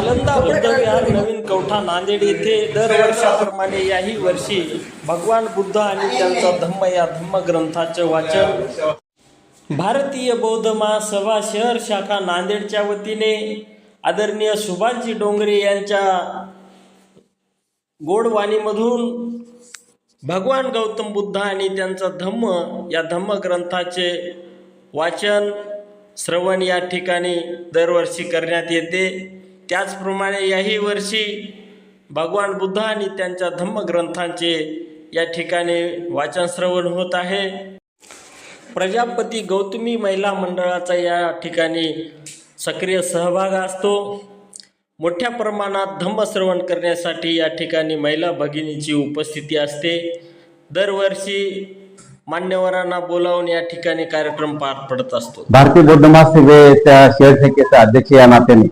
नालंदा बुद्धविहार नवीन कवठा नांदेड येथे दरवर्षाप्रमाणे याही वर्षी भगवान बुद्ध आणि त्यांचा धम्म या धम्मग्रंथाचे वाचन भारतीय बौद्ध महासभा शहर शाखा नांदेडच्या वतीने आदरणीय सुभाषजी डोंगरे यांच्या गोडवाणीमधून भगवान गौतम बुद्ध आणि त्यांचा धम्म या धम्मग्रंथाचे वाचन श्रवण या ठिकाणी दरवर्षी करण्यात येते। त्याचप्रमाणे याही वर्षी भगवान बुद्ध आणि त्यांच्या धम्मग्रंथांचे या ठिकाणी वाचन श्रवण होत आहे। प्रजापती गौतमी महिला मंडळाचा या ठिकाणी सक्रिय सहभाग असतो। मोठ्या प्रमाणात धम्मश्रवण करण्यासाठी या ठिकाणी महिला भगिनीची उपस्थिती असते। दरवर्षी मान्यवरांना बोलावून या ठिकाणी कार्यक्रम पार पडत असतो। भारतीय बौद्ध महासभेच्या शहर शाखेचा अध्यक्ष या नात्याने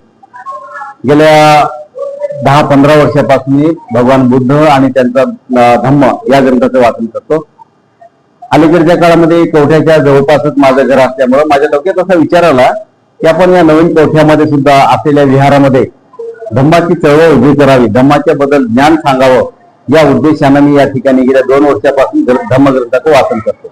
गेल्या 10-15 वर्षापासून भगवान बुद्ध आणि त्यांचा धम्म या ग्रंथाचं वाचन करतो। अलीकडच्या काळामध्ये कवठ्याच्या जवळपासच माझं घर असल्यामुळे माझ्या डोक्यात असा विचार आला की आपण या नवीन कवठ्यामध्ये सुद्धा असलेल्या विहारामध्ये धम्माची चळवळ उभी करावी, धम्माच्या बद्दल ज्ञान सांगावं या उद्देशाने मी या ठिकाणी गेल्या 2 वर्षापासून धम्मग्रंथाचं वाचन करतो।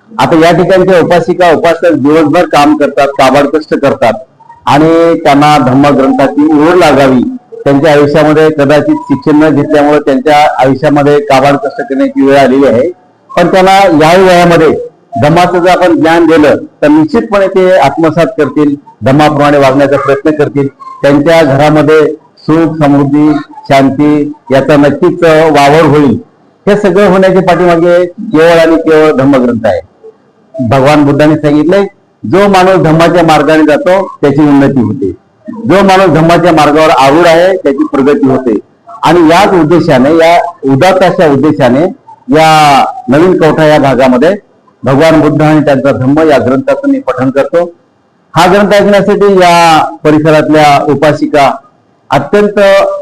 आता या ठिकाणच्या उपासिका उपासक दिवसभर काम करतात, काबाड कष्ट करतात आणि त्यांना धम्मग्रंथाची ओढ लागावी। त्यांच्या आयुष्यामध्ये कदाचित शिक्षण न घेतल्यामुळे त्यांच्या आयुष्यामध्ये काबाड कष्ट करण्याची वेळ आलेली आहे, पण त्यांना या वयामध्ये धम्माचं जर आपण ज्ञान दिलं तर निश्चितपणे ते आत्मसात करतील, धम्माप्रमाणे वागण्याचा प्रयत्न करतील। त्यांच्या घरामध्ये सुख समृद्धी शांती याचा नक्कीच वावर होईल। हे सगळं होण्याच्या पाठीमागे केवळ आणि केवळ धम्मग्रंथ आहे। भगवान बुद्धांनी सांगितले, जो माणूस धम्माच्या मार्गाने जातो त्याची उन्नती होते, जो माणूस धम्माच्या मार्गावर आरूढ आहे त्याची प्रगती होते। आणि याच उद्देशाने, या उदात्त अशा उद्देशाने या नवीन कवठा या भागामध्ये भगवान बुद्ध आणि त्यांचा धम्म या ग्रंथाचं मी पठण करतो। हा ग्रंथ ऐकण्यासाठी या परिसरातल्या उपासिका अत्यंत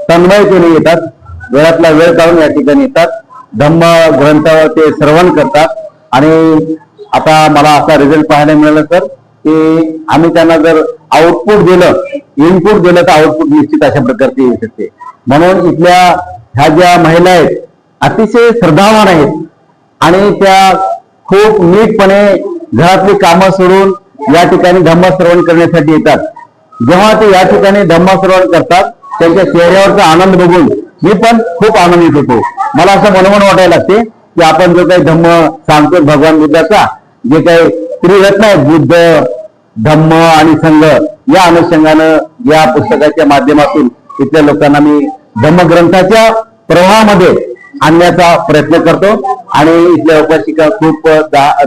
तन्मयतेने येतात, वेळातला वेळ काढून या ठिकाणी येतात, धम्म ग्रंथावर ते श्रवण करतात। आणि आता मला असा रिझल्ट पाहायला मिळाला सर की आम्ही त्यांना जर आउटपुट दिलं, इनपुट दिलं तर आउटपुट निश्चित अशा प्रकारचे येऊ शकते। म्हणून इथल्या ह्या ज्या महिला आहेत अतिशय श्रद्धावान आहेत आणि त्या खूप नीटपणे घरातली कामं सोडून या ठिकाणी धम्मश्रवण करण्यासाठी येतात। जेव्हा ते या ठिकाणी धम्मश्रवण करतात त्यांच्या चेहऱ्यावरचा आनंद बघून मी पण खूप आनंदित होतो। मला असं मनोमन वाटायला लागते की आपण जो काही धम्म सांगतो भगवान बुद्धाचा, जे काही त्रिरत्न आहेत बुद्ध धम्म आणि संघ, या अनुषंगानं या पुस्तकाच्या माध्यमातून इथल्या लोकांना मी धम्मग्रंथाच्या प्रवाहामध्ये आणण्याचा प्रयत्न करतो। आणि इथल्या उपासिका खूप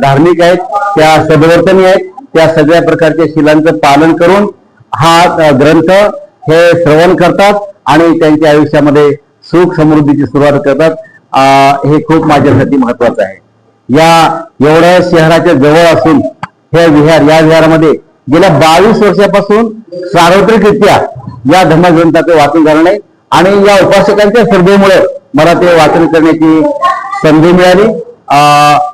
धार्मिक आहेत, त्या सद्वर्तनी आहेत, त्या सगळ्या प्रकारच्या शिलांचं पालन करून हा ग्रंथ हे श्रवण करतात आणि त्यांच्या आयुष्यामध्ये सुख समृद्धीची सुरुवात करतात। हे खूप माझ्यासाठी महत्वाचं आहे। या एवढ्या शहराच्या जवळ असून हे विहार, या विहारामध्ये गेल्या 22 वर्षापासून सार्वत्रिकरित्या या धम्मग्रंथाचं वाचन झालं नाही आणि या उपासकांच्या श्रद्धेमुळे मला ते वाचन करण्याची संधी मिळाली।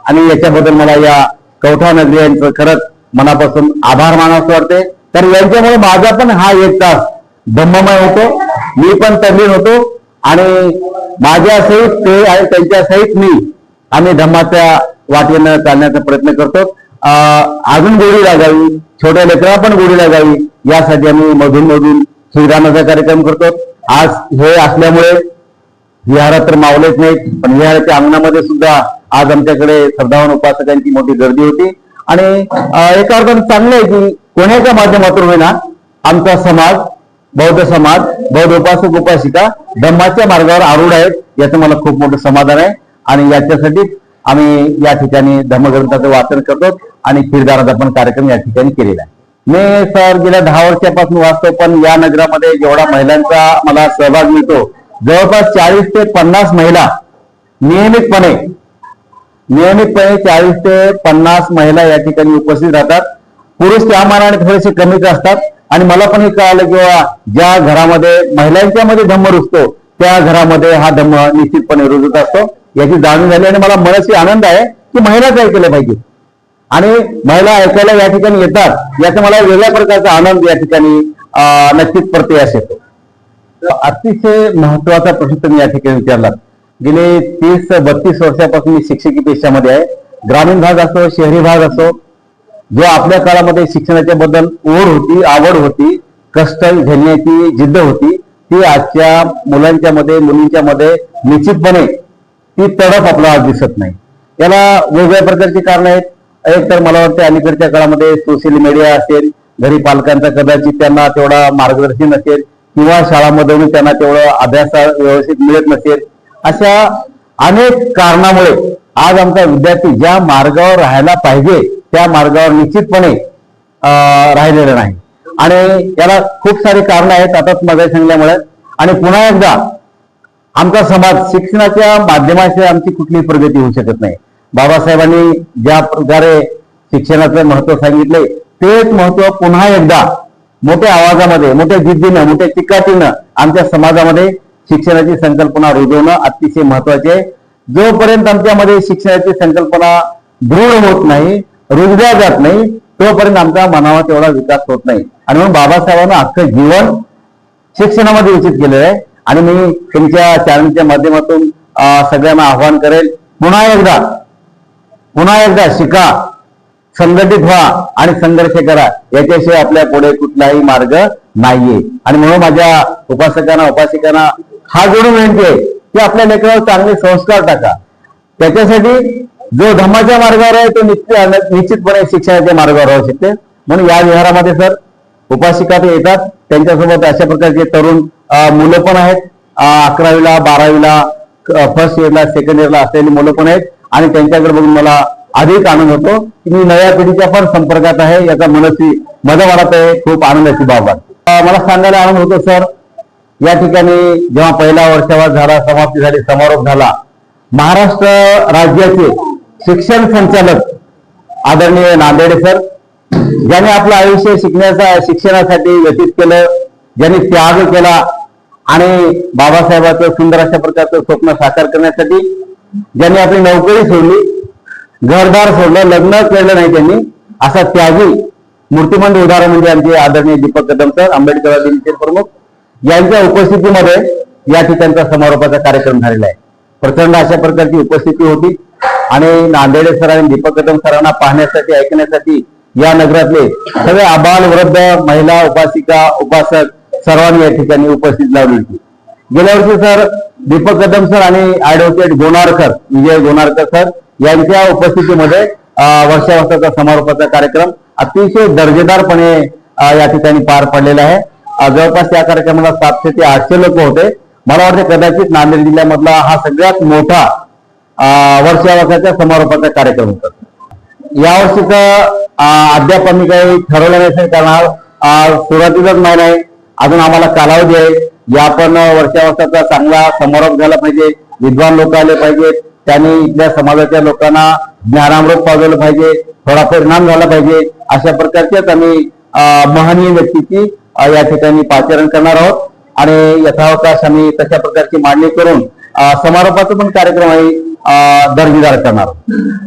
आणि याच्याबद्दल मला या कवठा नगरी यांचं खरंच मनापासून आभार मानावं वाटते। तर यांच्यामुळे माझा पण हा 1 तास धम्ममय होतो, मी पण तल्लीन होतो आणि माझ्या सहित ते आणि त्यांच्या सहित मी आम्ही धम्माच्या वाटेनं चालण्याचा प्रयत्न करतो। अजून गोडी लागावी, छोट्या लेकरांना पण गोडी लागावी यासाठी आम्ही मधून श्रीरामाचा कार्यक्रम करतो। आज हे असल्यामुळे विहारात तर मावलेच नाहीत, पण विहाराच्या अंगणामध्ये सुद्धा आज आमच्याकडे श्रद्धावान उपासकांची मोठी गर्दी होती। आणि एका अर्थाने चांगलं आहे की कोणाच्या माध्यमातून होईना आमचा समाज, बौद्ध समाज, बौद्ध उपासक उपासिका धम्माच्या मार्गावर आरूढ आहेत, याचं मला खूप मोठं समाधान आहे। आणि याच्यासाठी आम्ही या ठिकाणी धम्मग्रंथाचं वाचन करतो आणि खीरदानाचा पण कार्यक्रम या ठिकाणी केलेला आहे। मी सर गेल्या 10 वर्षापासून वाचतो, पण या नगरामध्ये जेवढा महिलांचा मला सहभाग मिळतो, जवळपास 40 ते 50 महिला नियमितपणे 40 ते 50 महिला या ठिकाणी उपस्थित राहतात। पुरुष त्या मानाने थोडेसे कमीच असतात। आणि मला पण हे कळालं किंवा ज्या घरामध्ये महिलांच्या मध्ये धम्म रुजतो त्या घरामध्ये हा धम्म निश्चितपणे रुजत असतो, याची जाणीव झाली। आणि मला मनस्वी आनंद आहे की महिलाच ऐकलं पाहिजे आणि महिला ऐकायला या ठिकाणी येतात, याचा मला वेगळ्या प्रकारचा आनंद या ठिकाणी नक्कीच प्रत्ययास येतो। अतिशय महत्वाचा प्रश्न तुम्ही या ठिकाणी विचारलात. गेले 30-32 वर्षापासून मी शिक्षकी पेशामध्ये आहे. ग्रामीण भाग असो, शहरी भाग असो, जो आपल्या काळामध्ये शिक्षणाच्या बद्दल ओढ होती, आवड होती, कष्ट घेण्याची जिद्द होती, ती आजच्या मुलांच्या मध्ये, मुलींच्या मध्ये निश्चितपणे ती तडफ आपल्याला आज दिसत नाही. याला वेगवेगळ्या प्रकारची कारणं आहेत. एक तर मला वाटतं अलीकडच्या काळामध्ये सोशल मीडिया असेल, घरी पालकांचा कदाचित त्यांना तेवढा मार्गदर्शन नसेल, किंवा शाळांमधून त्यांना तेवढं अभ्यास व्यवस्थित मिळत नसेल. अशा अनेक कारणामुळे आज आमचा विद्यार्थी ज्या मार्गावर राहायला पाहिजे त्या मार्गावर निश्चितपणे राहिलेला नाही. आणि याला खूप सारी कारणं आहेत, आताच मगाशी सांगल्यामुळे. आणि पुन्हा एकदा आमचा समाज शिक्षणाच्या माध्यमाशिवाय आमची कुठलीही प्रगती होऊ शकत नाही. बाबासाहेबांनी ज्या प्रकारे शिक्षणाचं महत्व सांगितले तेच महत्व पुन्हा एकदा मोठ्या आवाजामध्ये, मोठ्या जिद्दीनं, मोठ्या चिकाटीनं आमच्या समाजामध्ये शिक्षणाची संकल्पना रुजवणं अतिशय महत्वाचे आहे. जोपर्यंत आमच्यामध्ये शिक्षणाची संकल्पना दृढ होत नाही, रुजल्या जात नाही, तोपर्यंत आमचा मनावा तेवढा विकास होत नाही. आणि म्हणून बाबासाहेबांना अख्खं जीवन शिक्षणामध्ये व्यतीत केलेलं आहे. आणि मी तुमच्या चॅनलच्या माध्यमातून सगळ्यांना आव्हान करेल, पुन्हा एकदा शिका, संघटित व्हा आणि संघर्ष करा. याच्याशिवाय आपल्या पुढे कुठलाही मार्ग नाहीये. आणि म्हणून माझ्या उपासिकांना हा जोडून विनंती आहे की आपल्या लेकरावर चांगले संस्कार टाका. त्याच्यासाठी जो धम्माच्या मार्गावर आहे तो निश्चितपणे शिक्षणाच्या मार्गावर राहू शकते. म्हणून या विहारामध्ये सर उपासिका ते येतात, त्यांच्यासोबत अशा प्रकारचे तरुण मुलं पण आहेत. 11वीला 12वीला फर्स्ट इयरला सेकंड इयरला असलेली मुलं पण आहेत. आणि त्यांच्याकडे बघून मला अधिक आनंद होतो की मी नव्या पिढीच्या पण संपर्कात आहे. याचा मजा वाटत आहे. खूप आनंदाची बाब आहे. मला सांगायला आनंद होतो सर, या ठिकाणी जेव्हा पहिला वर्षावास झाला, समाप्ती झाली, समारोप झाला, महाराष्ट्र राज्याचे शिक्षण संचालक आदरणीय नांदेडे सर, ज्याने आपलं आयुष्य शिक्षणासाठी व्यतीत केलं, ज्यांनी त्याग केला आणि बाबासाहेबांचं सुंदर अशा प्रकारचं स्वप्न साकार करण्यासाठी ज्यांनी आपली नोकरी सोडली, घरदार सोडलं, लग्न केलं नाही त्यांनी, असा त्यागी मूर्तिमंत उदाहरण म्हणजे आमचे आदरणीय दीपक कदम सर, आंबेडकर दिनचे प्रमुख, यांच्या उपस्थितीमध्ये या ठिकाणचा समारोपाचा कार्यक्रम झालेला आहे. प्रचंड अशा प्रकारची उपस्थिती होती. आणि नांदेडे सर आणि दीपक कदम सरांना पाहण्यासाठी, ऐकण्यासाठी या नगरातले सगळे आबाल, वृद्ध, महिला, उपासिका, उपासक सर्वांनी या ठिकाणी उपस्थित लावली होती. गेल्या वर्षी सर दीपक कदम सर आणि ऍडव्होकेट विजय गोनारकर सर यांच्या उपस्थितीमध्ये वर्षावर्षाचा समारोपाचा कार्यक्रम अतिशय दर्जेदारपणे या ठिकाणी पार पडलेला आहे. जवळपास या कार्यक्रमाला 700 ते 800 लोक होते. मला वाटते कदाचित नांदेड जिल्ह्यामधला हा सगळ्यात मोठा वर्षावर्षाच्या समारोपाचा कार्यक्रम होता. यावर्षीचं अद्याप आम्ही काही ठरवलं नाही, कारण सुरुवातीचाच महिना आहे, अजून आम्हाला कालावधी आहे. या पण वर्षावर्षाचा चांगला समारोप झाला पाहिजे, विद्वान लोक आले पाहिजेत, त्यांनी इथल्या समाजाच्या लोकांना ज्ञानामृत पाजवलं पाहिजे, थोडा परिणाम झाला पाहिजे. अशा प्रकारच्याच आम्ही महनीय व्यक्तीची या ठिकाणी पाचारण करणार आहोत. आणि यथावकाश आम्ही तशा प्रकारची मांडणी करून समारोपाचा पण कार्यक्रम दर्जेदार करणार आहोत.